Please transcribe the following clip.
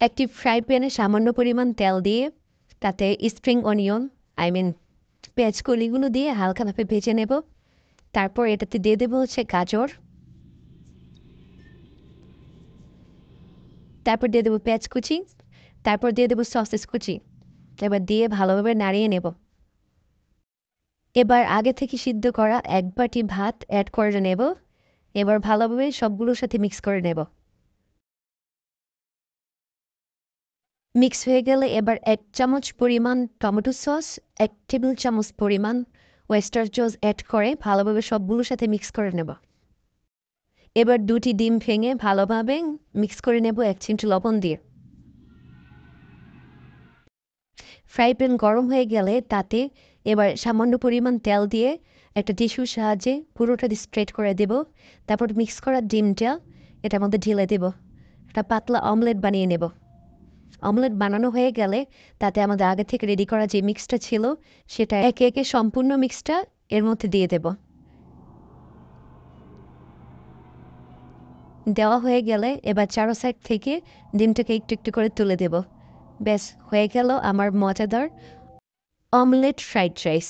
একটি ফ্রাই প্যানে সামান্য পরিমাণ তেল দিয়ে তাতে স্প্রিং অনিয়ন পেঁয়াজ কলিগুলো দিয়ে হালকাভাবে ভেজে নেব। তারপর এটাতে দিয়ে দেবো হচ্ছে গাজর, তারপর দিয়ে দেবো পেঁয়াজ কুচি, তারপর দিয়ে দেবো সসেস কুচি। এবার দিয়ে ভালোভাবে নাড়িয়ে নেব। এবার আগে থেকে সিদ্ধ করা 1 বাটি ভাত অ্যাড করে নেব। এবার ভালোভাবে সবগুলোর সাথে মিক্স করে নেব। মিক্স হয়ে গেলে এবার 1 চামচ পরিমাণ টমেটো সস, 1 টেবিল চামচ পরিমাণ ওয়েস্টার সস অ্যাড করে ভালোভাবে সবগুলোর সাথে মিক্স করে নেব। এবার 2টি ডিম ভেঙে ভালোভাবে মিক্স করে নেব 1 চিমটি লবণ দিয়ে। ফ্রাই প্যান গরম হয়ে গেলে তাতে এবার সামান্য পরিমাণ তেল দিয়ে একটা টিস্যুর সাহায্যে পুরোটা স্প্রেড করে দেব। তারপর মিক্স করা ডিমটা এটার মধ্যে ঢেলে দেব। একটা পাতলা অমলেট বানিয়ে নেব। অমলেট বানানো হয়ে গেলে তাতে আমাদের আগে থেকে রেডি করা যে মিক্সটা ছিল সেটা একে একে সম্পূর্ণ মিক্সটা এর মধ্যে দিয়ে দেব। দেওয়া হয়ে গেলে এবার চারো সাইড থেকে ডিমটাকে একটু একটু করে তুলে দেব। ব্যাস হয়ে গেল আমার মজাদার অমলেট ফ্রাইড রাইস।